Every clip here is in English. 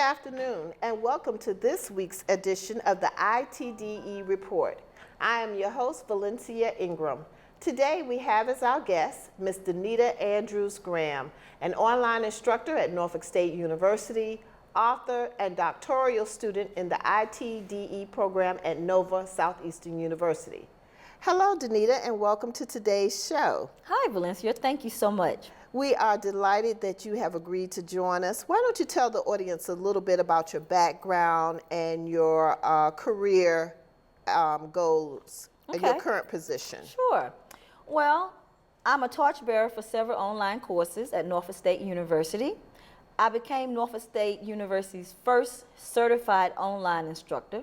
afternoon, and welcome to this week's edition of the ITDE Report. I am your host, Valencia Ingram. Today we have as our guest Ms. Danita Andrews Graham, an online instructor at Norfolk State University, author and doctoral student in the ITDE program at Nova Southeastern University. Hello, Danita, and welcome to today's show. Hi, Valencia. Thank you so much. We are delighted that you have agreed to join us. Why don't you tell the audience a little bit about your background and your career goals and your current position? Sure. Well, I'm a torchbearer for several online courses at Norfolk State University. I became Norfolk State University's first certified online instructor.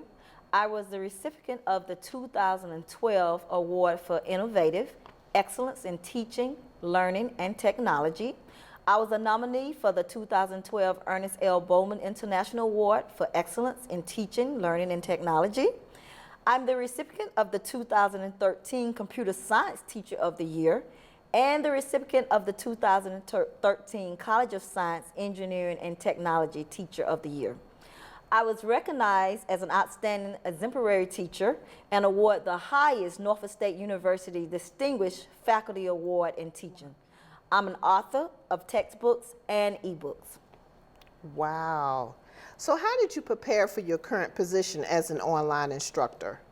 I was the recipient of the 2012 Award for Innovative Excellence in Teaching, Learning, and Technology. I was a nominee for the 2012 Ernest L. Bowman International Award for Excellence in Teaching, Learning, and Technology. I'm the recipient of the 2013 Computer Science Teacher of the Year and the recipient of the 2013 College of Science, Engineering, and Technology Teacher of the Year. I was recognized as an outstanding exemplary teacher and awarded the highest Norfolk State University Distinguished Faculty Award in Teaching. I'm an author of textbooks and ebooks. Wow. So how did you prepare for your current position as an online instructor?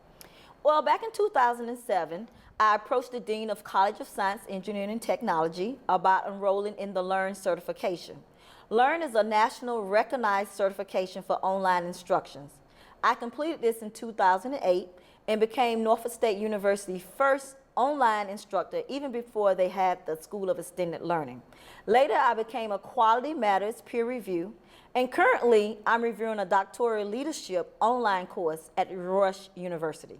Well, back in 2007, I approached the Dean of College of Science, Engineering, and Technology about enrolling in the LEARN certification. LEARN is a national recognized certification for online instructions. I completed this in 2008 and became Norfolk State University's first online instructor even before they had the School of Extended Learning. Later, I became a Quality Matters peer review, and currently I'm reviewing a doctoral leadership online course at Rush University.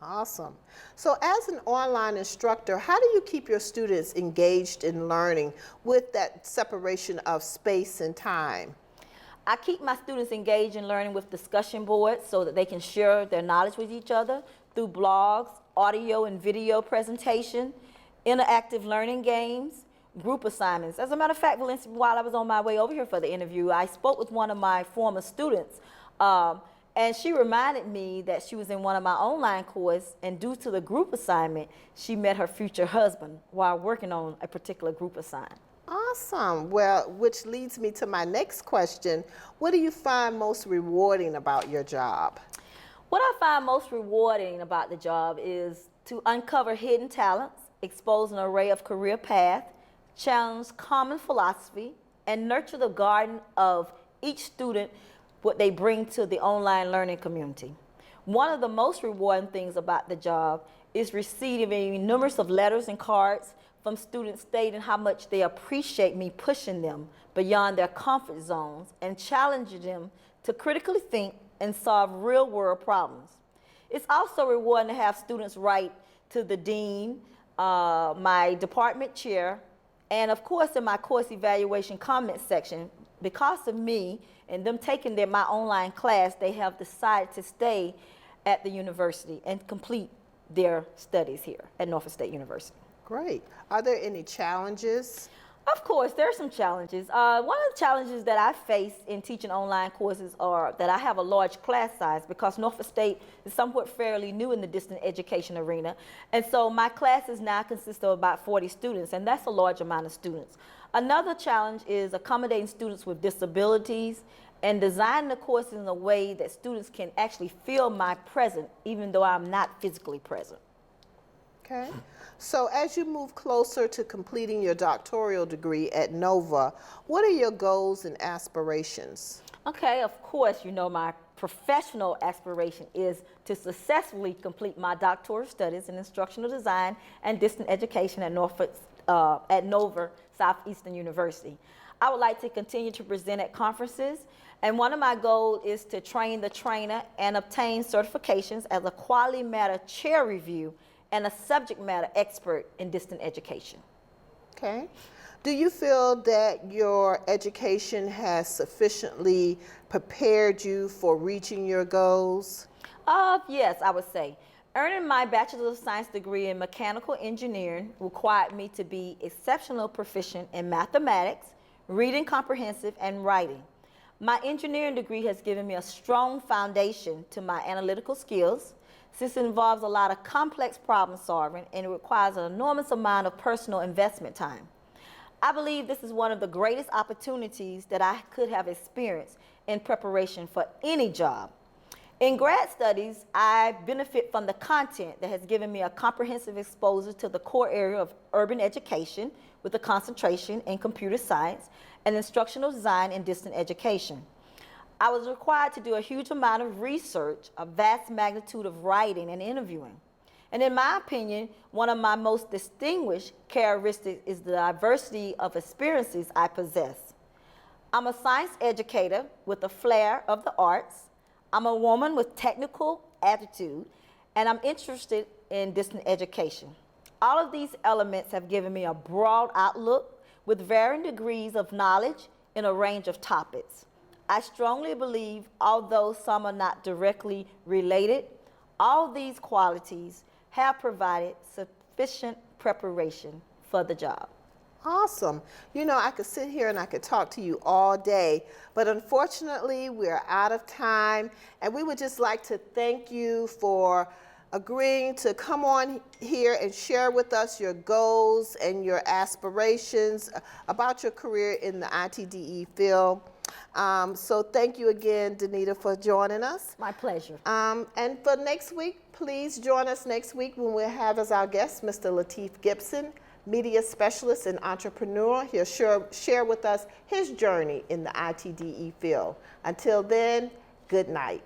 Awesome. So as an online instructor, how do you keep your students engaged in learning with that separation of space and time? I keep my students engaged in learning with discussion boards so that they can share their knowledge with each other through blogs, audio and video presentation, interactive learning games, group assignments. As a matter of fact, Valencia, while I was on my way over here for the interview, I spoke with one of my former students, and she reminded me that she was in one of my online courses, and due to the group assignment, she met her future husband while working on a particular group assignment. Awesome. Well, which leads me to my next question. What do you find most rewarding about your job? What I find most rewarding about the job is to uncover hidden talents, expose an array of career paths, challenge common philosophy, and nurture the garden of each student, what they bring to the online learning community. One of the most rewarding things about the job is receiving numerous of letters and cards from students stating how much they appreciate me pushing them beyond their comfort zones and challenging them to critically think and solve real-world problems. It's also rewarding to have students write to the dean, my department chair, and of course in my course evaluation comment section. Because of me and them taking my online class, they have decided to stay at the university and complete their studies here at Norfolk State University. Great. Are there any challenges? Of course, there are some challenges. One of the challenges that I face in teaching online courses are that I have a large class size because Norfolk State is somewhat fairly new in the distant education arena. And so my classes now consist of about 40 students, and that's a large amount of students. Another challenge is accommodating students with disabilities and designing the courses in a way that students can actually feel my presence even though I'm not physically present. Okay. So as you move closer to completing your doctoral degree at Nova, what are your goals and aspirations? Okay, of course, you know my professional aspiration is to successfully complete my doctoral studies in instructional design and distant education at Nova Southeastern University. I would like to continue to present at conferences, and one of my goals is to train the trainer and obtain certifications as a quality matter chair review and a subject matter expert in distant education. Okay. Do you feel that your education has sufficiently prepared you for reaching your goals? Yes, I would say. Earning my Bachelor of Science degree in Mechanical Engineering required me to be exceptional proficient in mathematics, reading comprehensive, and writing. My engineering degree has given me a strong foundation to my analytical skills, since it involves a lot of complex problem solving and it requires an enormous amount of personal investment time. I believe this is one of the greatest opportunities that I could have experienced in preparation for any job. In grad studies, I benefit from the content that has given me a comprehensive exposure to the core area of urban education with a concentration in computer science and instructional design and distant education. I was required to do a huge amount of research, a vast magnitude of writing and interviewing. And in my opinion, one of my most distinguished characteristics is the diversity of experiences I possess. I'm a science educator with a flair of the arts. I'm a woman with technical attitude, and I'm interested in distant education. All of these elements have given me a broad outlook with varying degrees of knowledge in a range of topics. I strongly believe, although some are not directly related, all these qualities have provided sufficient preparation for the job. Awesome. You know, I could sit here and I could talk to you all day, but unfortunately we're out of time, and we would just like to thank you for agreeing to come on here and share with us your goals and your aspirations about your career in the ITDE field. So thank you again, Danita, for joining us. My pleasure. And for next week, please join us next week when we'll have as our guest Mr. Lateef Gibson, media specialist and entrepreneur. He'll share with us his journey in the ITDE field. Until then, good night.